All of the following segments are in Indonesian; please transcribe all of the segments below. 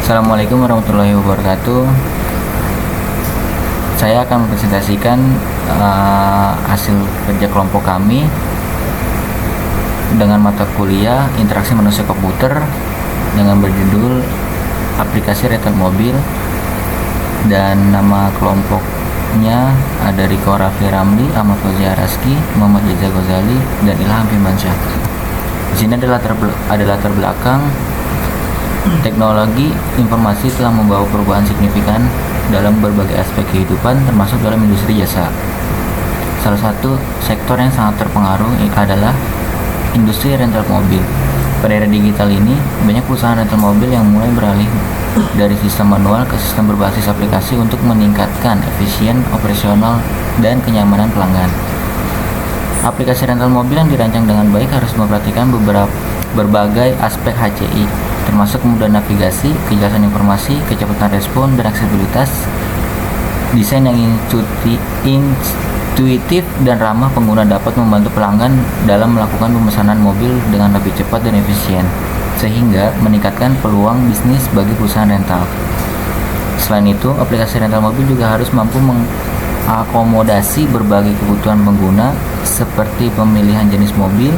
Assalamualaikum warahmatullahi wabarakatuh. Saya akan mempresentasikan hasil kerja kelompok kami dengan mata kuliah Interaksi Manusia Komputer dengan berjudul Aplikasi Rental Mobil, dan nama kelompoknya ada Riko Raffi Ramli, Ahmad Fauzia Raski, Muhammad Reza Ghazali, dan Ilham Firmansyah. Di sini ada latar belakang teknologi informasi telah membawa perubahan signifikan dalam berbagai aspek kehidupan, termasuk dalam industri jasa. Salah satu sektor yang sangat terpengaruh adalah industri rental mobil. Pada era digital ini, banyak perusahaan rental mobil yang mulai beralih dari sistem manual ke sistem berbasis aplikasi untuk meningkatkan efisien operasional dan kenyamanan pelanggan. Aplikasi rental mobil yang dirancang dengan baik harus memperhatikan berbagai aspek HCI, termasuk kemudahan navigasi, kejelasan informasi, kecepatan respon, dan aksesibilitas. Desain yang intuitif dan ramah pengguna dapat membantu pelanggan dalam melakukan pemesanan mobil dengan lebih cepat dan efisien, sehingga meningkatkan peluang bisnis bagi perusahaan rental. Selain itu, aplikasi rental mobil juga harus mampu mengakomodasi berbagai kebutuhan pengguna seperti pemilihan jenis mobil,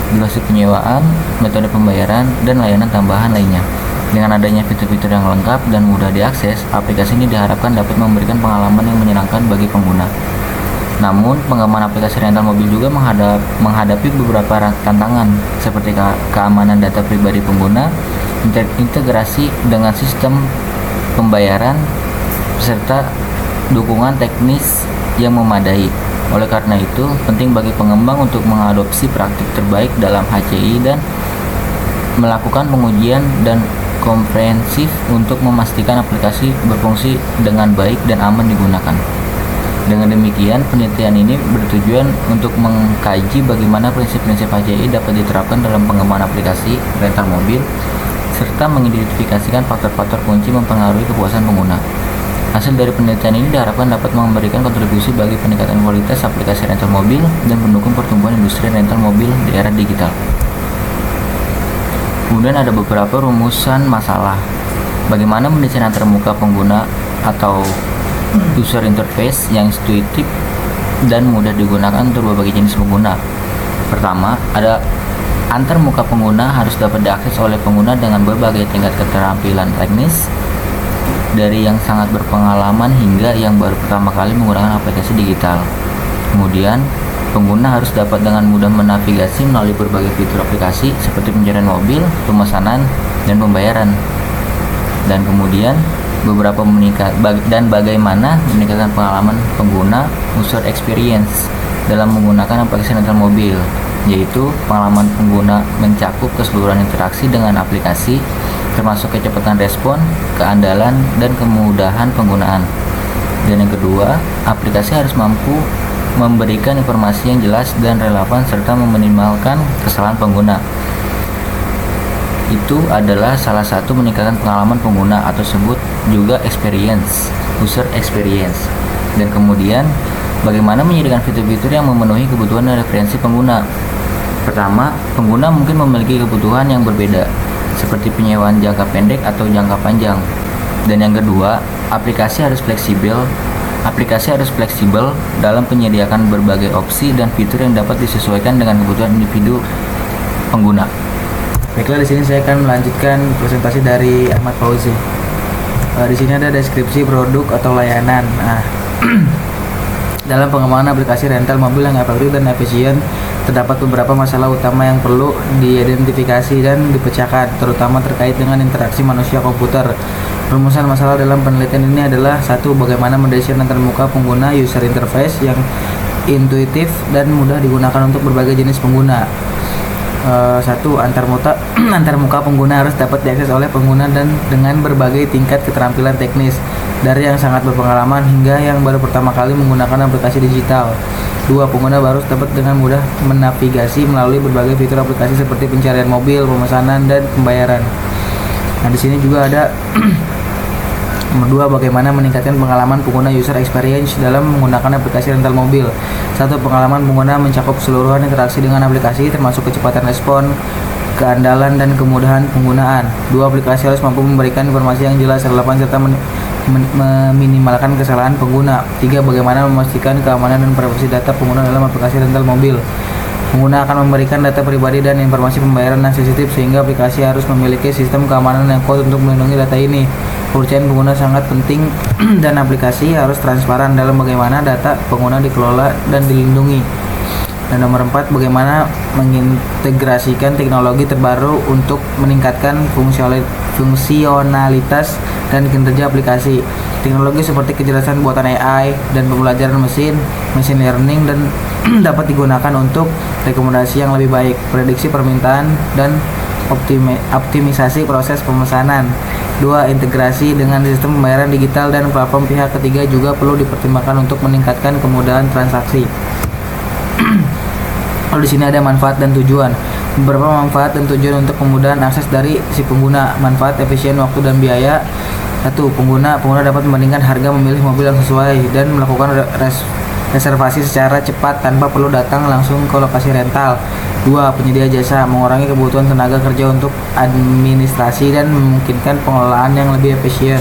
durasi penyewaan, metode pembayaran, dan layanan tambahan lainnya. Dengan adanya fitur-fitur yang lengkap dan mudah diakses, aplikasi ini diharapkan dapat memberikan pengalaman yang menyenangkan bagi pengguna. Namun, pengembangan aplikasi rental mobil juga menghadapi beberapa tantangan seperti keamanan data pribadi pengguna, integrasi dengan sistem pembayaran, serta dukungan teknis yang memadai. Oleh karena itu, penting bagi pengembang untuk mengadopsi praktik terbaik dalam HCI dan melakukan pengujian dan komprehensif untuk memastikan aplikasi berfungsi dengan baik dan aman digunakan. Dengan demikian, penelitian ini bertujuan untuk mengkaji bagaimana prinsip-prinsip HCI dapat diterapkan dalam pengembangan aplikasi rental mobil, serta mengidentifikasikan faktor-faktor kunci mempengaruhi kepuasan pengguna. Hasil dari penelitian ini diharapkan dapat memberikan kontribusi bagi peningkatan kualitas aplikasi rental mobil dan mendukung pertumbuhan industri rental mobil di era digital. Kemudian ada beberapa rumusan masalah. Bagaimana mendesain antarmuka pengguna atau user interface yang intuitif dan mudah digunakan untuk berbagai jenis pengguna. Pertama, ada antarmuka pengguna harus dapat diakses oleh pengguna dengan berbagai tingkat keterampilan teknis, dari yang sangat berpengalaman hingga yang baru pertama kali menggunakan aplikasi digital. Kemudian, pengguna harus dapat dengan mudah menavigasi melalui berbagai fitur aplikasi seperti pencarian mobil, pemesanan, dan pembayaran. Dan kemudian, bagaimana meningkatkan pengalaman pengguna user experience dalam menggunakan aplikasi rental mobil, yaitu pengalaman pengguna mencakup keseluruhan interaksi dengan aplikasi, termasuk kecepatan respon, keandalan, dan kemudahan penggunaan. Dan yang kedua, aplikasi harus mampu memberikan informasi yang jelas dan relevan serta meminimalkan kesalahan pengguna. Itu adalah salah satu meningkatkan pengalaman pengguna atau sebut juga user experience. Dan kemudian, bagaimana menyediakan fitur-fitur yang memenuhi kebutuhan dan referensi pengguna. Pertama, pengguna mungkin memiliki kebutuhan yang berbeda, seperti penyewaan jangka pendek atau jangka panjang. Dan yang kedua, aplikasi harus fleksibel dalam penyediakan berbagai opsi dan fitur yang dapat disesuaikan dengan kebutuhan individu pengguna. Baiklah, di sini saya akan melanjutkan presentasi dari Ahmad Fauzi. Di sini ada deskripsi produk atau layanan. Dalam pengembangan aplikasi rental mobil yang efektif dan efisien, terdapat beberapa masalah utama yang perlu diidentifikasi dan dipecahkan, terutama terkait dengan interaksi manusia komputer. Rumusan masalah dalam penelitian ini adalah: 1. Bagaimana mendesain antarmuka pengguna user interface yang intuitif dan mudah digunakan untuk berbagai jenis pengguna. 1. Antarmuka pengguna harus dapat diakses oleh pengguna dan dengan berbagai tingkat keterampilan teknis, dari yang sangat berpengalaman hingga yang baru pertama kali menggunakan aplikasi digital. 2. Pengguna harus dapat dengan mudah menavigasi melalui berbagai fitur aplikasi seperti pencarian mobil, pemesanan, dan pembayaran. Nah, di sini juga ada Nomor 2, bagaimana meningkatkan pengalaman pengguna user experience dalam menggunakan aplikasi rental mobil. 1. Pengalaman pengguna mencakup keseluruhan interaksi dengan aplikasi termasuk kecepatan respon, keandalan dan kemudahan penggunaan. 2. Aplikasi harus mampu memberikan informasi yang jelas, relevan, serta meminimalkan kesalahan pengguna. 3. Bagaimana memastikan keamanan dan privasi data pengguna dalam aplikasi rental mobil. Pengguna akan memberikan data pribadi dan informasi pembayaran yang sensitif, sehingga aplikasi harus memiliki sistem keamanan yang kuat untuk melindungi data ini. Kepercayaan pengguna sangat penting dan aplikasi harus transparan dalam bagaimana data pengguna dikelola dan dilindungi. Dan nomor 4, bagaimana mengintegrasikan teknologi terbaru untuk meningkatkan fungsionalitas dan kinerja aplikasi. Teknologi seperti kecerdasan buatan AI dan pembelajaran machine learning dan dapat digunakan untuk rekomendasi yang lebih baik, prediksi permintaan, dan optimisasi proses pemesanan. 2. Integrasi dengan sistem pembayaran digital dan platform pihak ketiga juga perlu dipertimbangkan untuk meningkatkan kemudahan transaksi. Lalu di sini ada manfaat dan tujuan. Beberapa manfaat dan tujuan untuk kemudahan akses dari si pengguna. Manfaat: efisien waktu dan biaya. 1. Pengguna dapat membandingkan harga, memilih mobil yang sesuai, dan melakukan reservasi secara cepat tanpa perlu datang langsung ke lokasi rental. 2. Penyedia jasa mengurangi kebutuhan tenaga kerja untuk administrasi dan memungkinkan pengelolaan yang lebih efisien.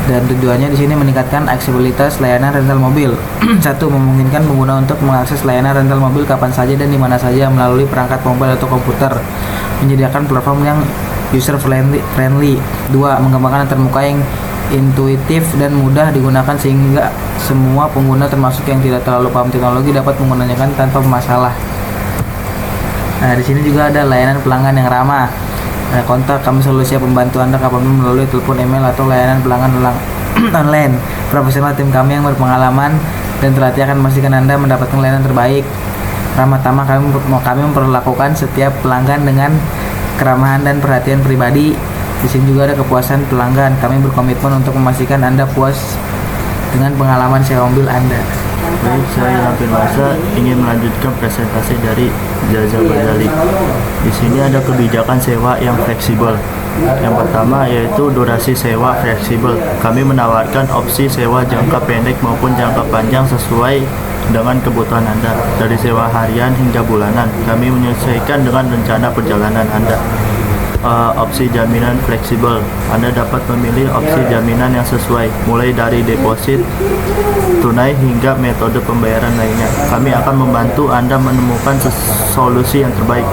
Dan tujuannya di sini meningkatkan aksesibilitas layanan rental mobil. 1. Memungkinkan pengguna untuk mengakses layanan rental mobil kapan saja dan di mana saja melalui perangkat mobile atau komputer. Menyediakan platform yang user friendly. 2. Mengembangkan antarmuka yang intuitif dan mudah digunakan sehingga semua pengguna termasuk yang tidak terlalu paham teknologi dapat menggunakan tanpa masalah. Nah, di sini juga ada layanan pelanggan yang ramah. Kontak kami selalu siap membantu Anda kapanpun melalui telepon, email, atau layanan pelanggan online. Profesional tim kami yang berpengalaman dan terlatih akan memastikan Anda mendapatkan layanan terbaik. Ramah tamah, kami memperlakukan setiap pelanggan dengan keramahan dan perhatian pribadi. Di sini juga ada kepuasan pelanggan. Kami berkomitmen untuk memastikan Anda puas dengan pengalaman sewa mobil Anda. Baik, saya Lampir Masa ingin melanjutkan presentasi dari Zaza Ghazali. Di sini ada kebijakan sewa yang fleksibel. Yang pertama yaitu durasi sewa fleksibel. Kami menawarkan opsi sewa jangka pendek maupun jangka panjang sesuai dengan kebutuhan Anda, dari sewa harian hingga bulanan. Kami menyesuaikan dengan rencana perjalanan Anda. Opsi jaminan fleksibel. Anda dapat memilih opsi jaminan yang sesuai, mulai dari deposit, tunai, hingga metode pembayaran lainnya. Kami akan membantu Anda menemukan solusi yang terbaik.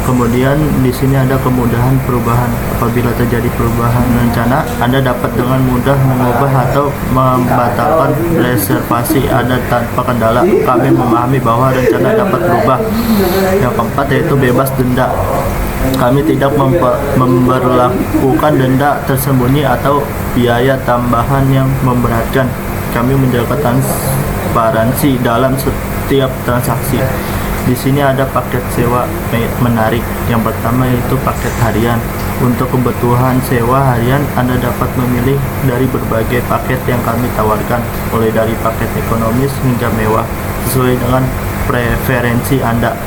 Kemudian di sini ada kemudahan perubahan. Apabila terjadi perubahan rencana, Anda dapat dengan mudah mengubah atau membatalkan reservasi Anda tanpa kendala. Kami memahami bahwa rencana dapat berubah. Yang keempat yaitu bebas denda. Kami tidak memberlakukan denda tersembunyi atau biaya tambahan yang memberatkan. Kami menjaga transparansi dalam setiap transaksi. Di sini ada paket sewa menarik. Yang pertama yaitu paket harian. Untuk kebutuhan sewa harian, Anda dapat memilih dari berbagai paket yang kami tawarkan, mulai dari paket ekonomis hingga mewah, sesuai dengan preferensi Anda.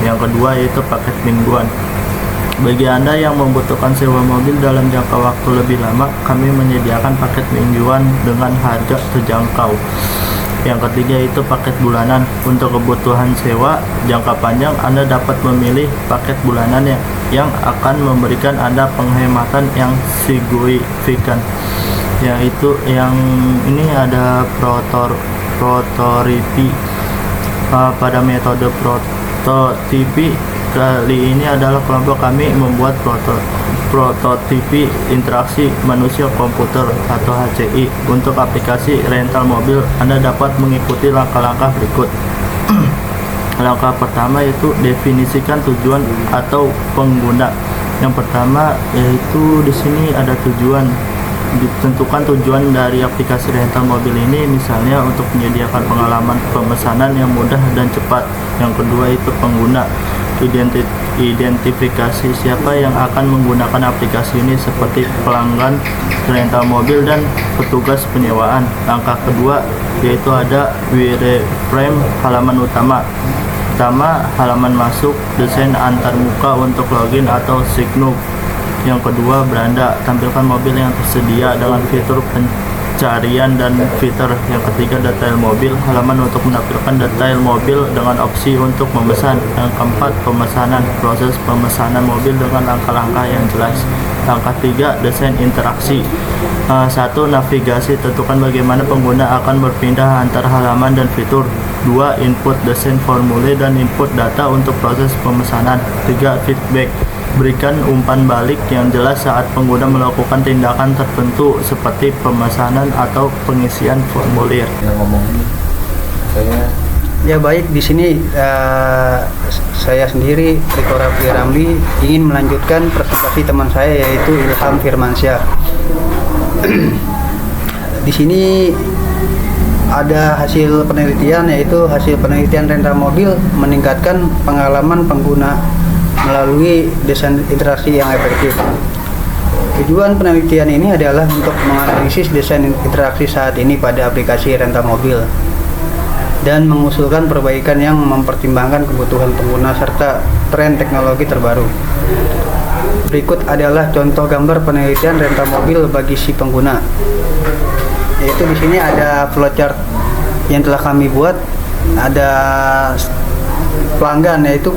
Yang kedua yaitu paket mingguan. Bagi Anda yang membutuhkan sewa mobil dalam jangka waktu lebih lama, kami menyediakan paket mingguan dengan harga terjangkau. Yang ketiga itu paket bulanan. Untuk kebutuhan sewa jangka panjang, Anda dapat memilih paket bulanan yang akan memberikan Anda penghematan yang signifikan. Yaitu yang ini ada prototipi. Pada metode prototipi kali ini adalah kelompok kami membuat prototipi interaksi manusia komputer atau HCI. Untuk aplikasi rental mobil, Anda dapat mengikuti langkah-langkah berikut. Langkah pertama yaitu definisikan tujuan atau pengguna. Yang pertama yaitu di sini ada tujuan. Ditentukan tujuan dari aplikasi rental mobil ini, misalnya untuk menyediakan pengalaman pemesanan yang mudah dan cepat. Yang kedua itu pengguna. Identifikasi siapa yang akan menggunakan aplikasi ini, seperti pelanggan rental mobil dan petugas penyewaan. Langkah kedua yaitu ada wireframe halaman utama. Halaman masuk, desain antarmuka untuk login atau sign up. Yang kedua beranda, tampilkan mobil yang tersedia dengan fitur pencarian dan fitur. Yang ketiga, detail mobil, halaman untuk menampilkan detail mobil dengan opsi untuk memesan. Yang keempat, pemesanan, proses pemesanan mobil dengan langkah-langkah yang jelas. Langkah 3, desain interaksi. 1. Navigasi, tentukan bagaimana pengguna akan berpindah antar halaman dan fitur. 2. Input, desain formulir dan input data untuk proses pemesanan. 3. Feedback, berikan umpan balik yang jelas saat pengguna melakukan tindakan tertentu seperti pemesanan atau pengisian formulir. Ya baik, di sini saya sendiri Riko Rafli Ramli ingin melanjutkan presentasi teman saya yaitu Ilham Firmansyah. Di sini ada hasil penelitian, yaitu hasil penelitian rental mobil meningkatkan pengalaman pengguna melalui desain interaksi yang efektif. Tujuan penelitian ini adalah untuk menganalisis desain interaksi saat ini pada aplikasi rental mobil dan mengusulkan perbaikan yang mempertimbangkan kebutuhan pengguna serta tren teknologi terbaru. Berikut adalah contoh gambar penelitian rental mobil bagi si pengguna. Yaitu di sini ada flowchart yang telah kami buat, ada pelanggan, yaitu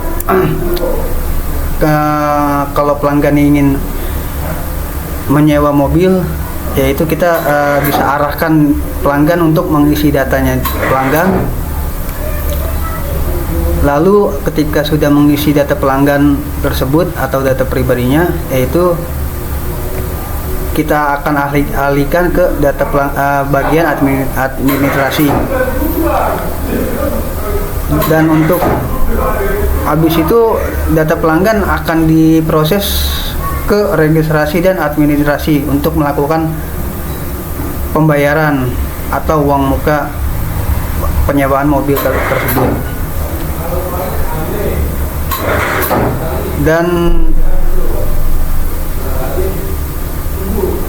kalau pelanggan ingin menyewa mobil, yaitu kita bisa arahkan pelanggan untuk mengisi datanya pelanggan. Lalu ketika sudah mengisi data pelanggan tersebut atau data pribadinya, yaitu kita akan alihkan ke data bagian administrasi. Dan untuk habis itu data pelanggan akan diproses ke registrasi dan administrasi untuk melakukan pembayaran atau uang muka penyewaan mobil tersebut. Dan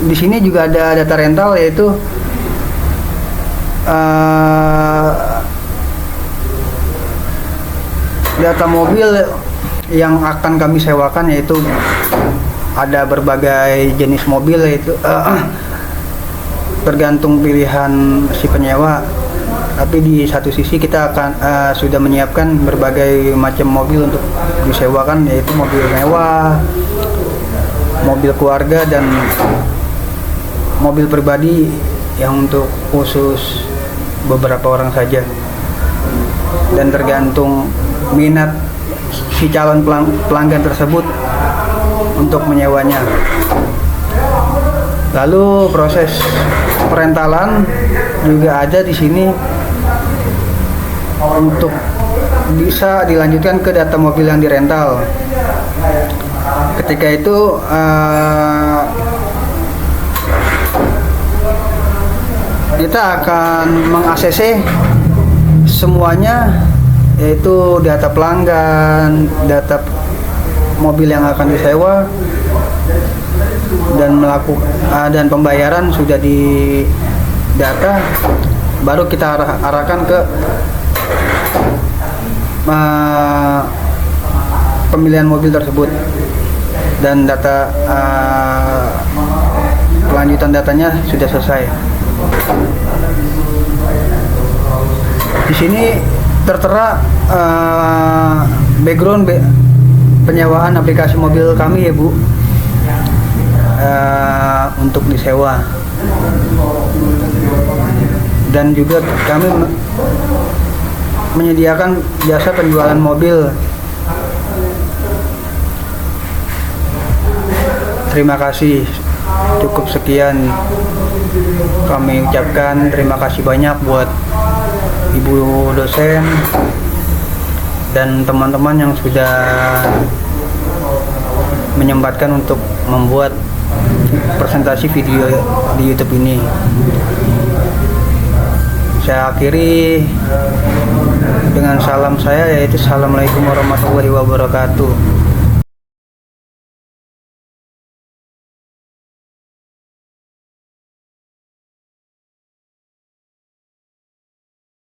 di sini juga ada data rental, yaitu data mobil yang akan kami sewakan, yaitu ada berbagai jenis mobil, yaitu tergantung pilihan si penyewa. Tapi di satu sisi kita akan sudah menyiapkan berbagai macam mobil untuk disewakan, yaitu mobil mewah, mobil keluarga, dan mobil pribadi yang untuk khusus beberapa orang saja. Dan tergantung minat si calon pelanggan tersebut untuk menyewanya. Lalu proses perentalan juga ada di sini untuk bisa dilanjutkan ke data mobil yang dirental. Ketika itu kita akan meng-ACC semuanya, yaitu data pelanggan, data mobil yang akan disewa, dan pembayaran sudah di data. Baru kita arahkan ke pemilihan mobil tersebut, dan data kelanjutan datanya sudah selesai. Di sini tertera background penyewaan aplikasi mobil kami, ya Bu, untuk disewa. Dan juga kami menyediakan jasa penjualan mobil. Terima kasih. Cukup sekian kami ucapkan. Terima kasih banyak buat Ibu dosen dan teman-teman yang sudah menyempatkan untuk membuat presentasi video di YouTube ini. Saya akhiri dengan salam saya, yaitu Assalamualaikum warahmatullahi wabarakatuh.